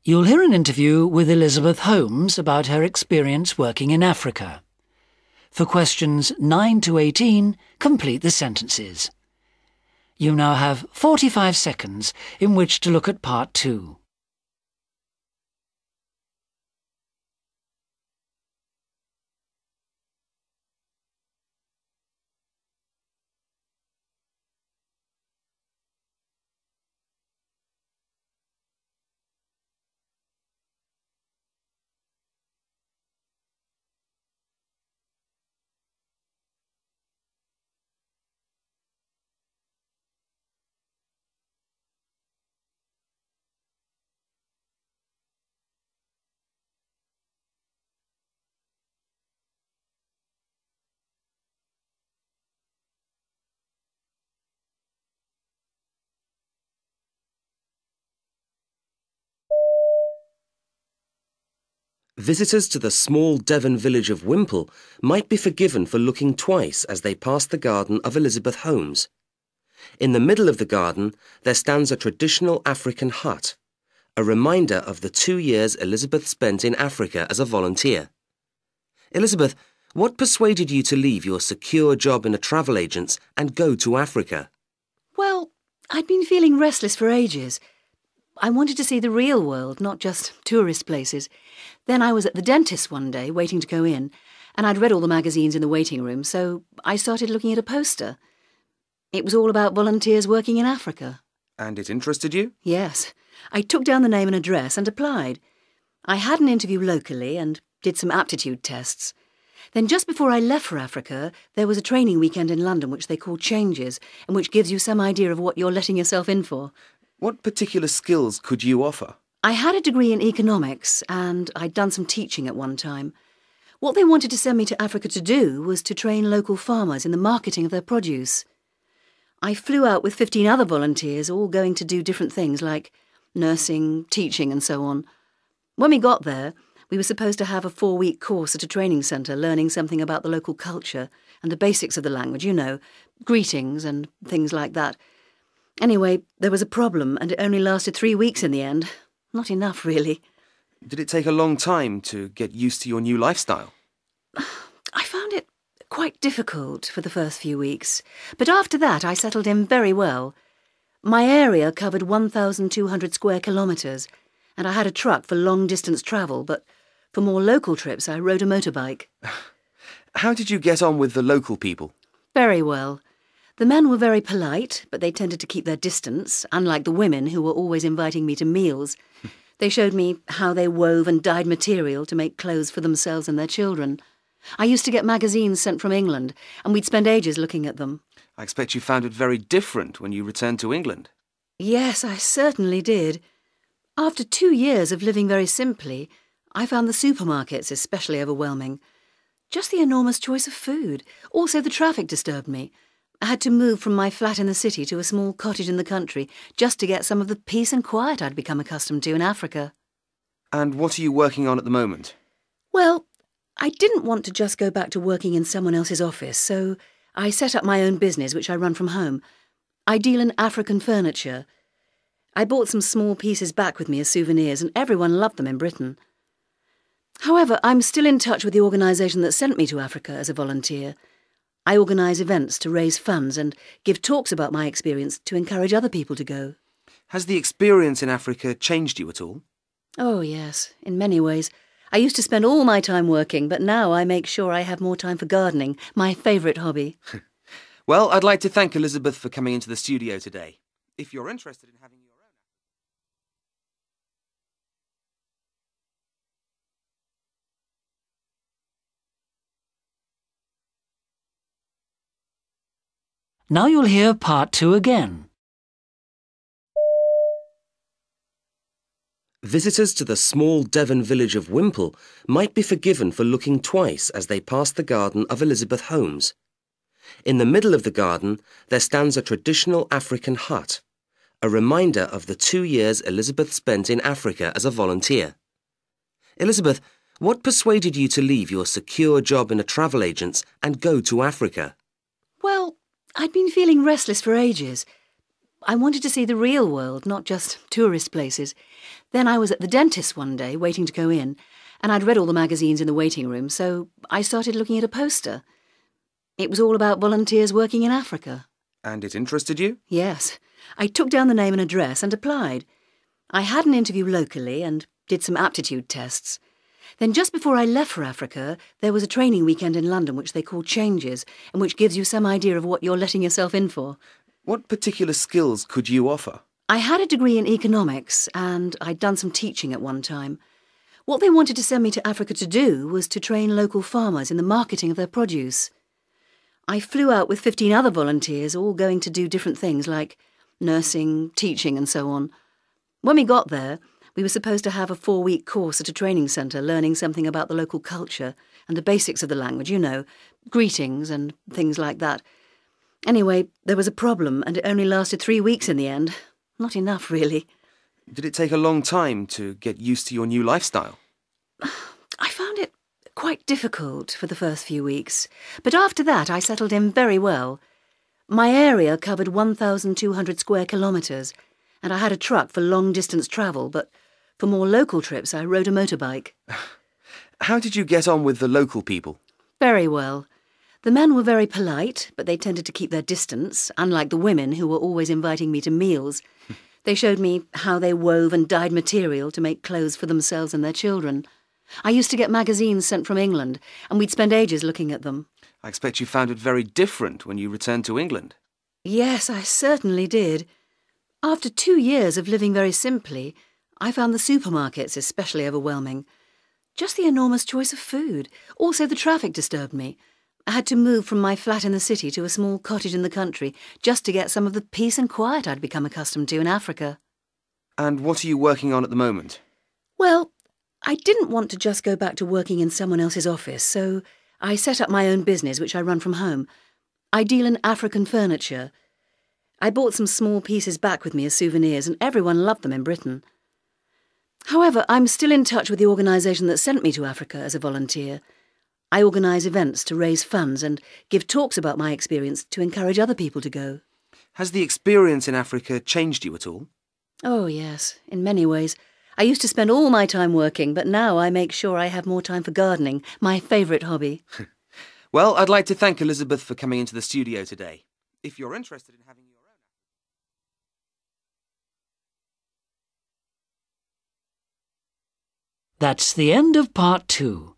You'll hear an interview with Elizabeth Holmes about her experience working in Africa. For questions 9 to 18, complete the sentences. You now have 45 seconds in which to look at part 2. Visitors to the small Devon village of Wimple might be forgiven for looking twice as they pass the garden of Elizabeth Holmes. In the middle of the garden, there stands a traditional African hut, a reminder of the 2 years Elizabeth spent in Africa as a volunteer. Elizabeth, what persuaded you to leave your secure job in a travel agent's and go to Africa? Well, I'd been feeling restless for ages. I wanted to see the real world, not just tourist places. Then I was at the dentist one day, waiting to go in, and I'd read all the magazines in the waiting room, so I started looking at a poster. It was all about volunteers working in Africa. And it interested you? Yes. I took down the name and address and applied. I had an interview locally and did some aptitude tests. Then just before I left for Africa, there was a training weekend in London which they call Changes, and which gives you some idea of what you're letting yourself in for. What particular skills could you offer? I had a degree in economics and I'd done some teaching at one time. What they wanted to send me to Africa to do was to train local farmers in the marketing of their produce. I flew out with 15 other volunteers, all going to do different things like nursing, teaching and so on. When we got there, we were supposed to have a 4-week course at a training centre learning something about the local culture and the basics of the language, you know, greetings and things like that. Anyway, there was a problem and it only lasted 3 weeks in the end. Not enough, really. Did it take a long time to get used to your new lifestyle? I found it quite difficult for the first few weeks, but after that I settled in very well. My area covered 1,200 square kilometres, and I had a truck for long-distance travel, but for more local trips I rode a motorbike. How did you get on with the local people? Very well. The men were very polite, but they tended to keep their distance, unlike the women who were always inviting me to meals. They showed me how they wove and dyed material to make clothes for themselves and their children. I used to get magazines sent from England, and we'd spend ages looking at them. I expect you found it very different when you returned to England. Yes, I certainly did. After 2 years of living very simply, I found the supermarkets especially overwhelming. Just the enormous choice of food. Also the traffic disturbed me. I had to move from my flat in the city to a small cottage in the country just to get some of the peace and quiet I'd become accustomed to in Africa. And what are you working on at the moment? Well, I didn't want to just go back to working in someone else's office, so I set up my own business, which I run from home. I deal in African furniture. I bought some small pieces back with me as souvenirs, and everyone loved them in Britain. However, I'm still in touch with the organisation that sent me to Africa as a volunteer. I organise events to raise funds and give talks about my experience to encourage other people to go. Has the experience in Africa changed you at all? Oh, yes, in many ways. I used to spend all my time working, but now I make sure I have more time for gardening, my favourite hobby. Well, I'd like to thank Elizabeth for coming into the studio today. If you're interested in having your own... Now you'll hear part 2 again. Visitors to the small Devon village of Wimple might be forgiven for looking twice as they pass the garden of Elizabeth Holmes. In the middle of the garden, there stands a traditional African hut, a reminder of the 2 years Elizabeth spent in Africa as a volunteer. Elizabeth, what persuaded you to leave your secure job in a travel agent's and go to Africa? Well, I'd been feeling restless for ages. I wanted to see the real world, not just tourist places. Then I was at the dentist one day, waiting to go in, and I'd read all the magazines in the waiting room, so I started looking at a poster. It was all about volunteers working in Africa. And it interested you? Yes. I took down the name and address and applied. I had an interview locally and did some aptitude tests. Then just before I left for Africa, there was a training weekend in London which they call Changes, and which gives you some idea of what you're letting yourself in for. What particular skills could you offer? I had a degree in economics and I'd done some teaching at one time. What they wanted to send me to Africa to do was to train local farmers in the marketing of their produce. I flew out with 15 other volunteers, all going to do different things like nursing, teaching and so on. When we got there, we were supposed to have a 4-week course at a training centre learning something about the local culture and the basics of the language, you know, greetings and things like that. Anyway, there was a problem and it only lasted 3 weeks in the end. Not enough, really. Did it take a long time to get used to your new lifestyle? I found it quite difficult for the first few weeks, but after that I settled in very well. My area covered 1,200 square kilometres, and I had a truck for long-distance travel, but for more local trips I rode a motorbike. How did you get on with the local people? Very well. The men were very polite, but they tended to keep their distance, unlike the women who were always inviting me to meals. They showed me how they wove and dyed material to make clothes for themselves and their children. I used to get magazines sent from England, and we'd spend ages looking at them. I expect you found it very different when you returned to England. Yes, I certainly did. After 2 years of living very simply, I found the supermarkets especially overwhelming. Just the enormous choice of food. Also the traffic disturbed me. I had to move from my flat in the city to a small cottage in the country just to get some of the peace and quiet I'd become accustomed to in Africa. And what are you working on at the moment? Well, I didn't want to just go back to working in someone else's office, so I set up my own business, which I run from home. I deal in African furniture. I bought some small pieces back with me as souvenirs, and everyone loved them in Britain. However, I'm still in touch with the organisation that sent me to Africa as a volunteer. I organise events to raise funds and give talks about my experience to encourage other people to go. Has the experience in Africa changed you at all? Oh, yes, in many ways. I used to spend all my time working, but now I make sure I have more time for gardening, my favourite hobby. Well, I'd like to thank Elizabeth for coming into the studio today. If you're interested in having your own... That's the end of part 2.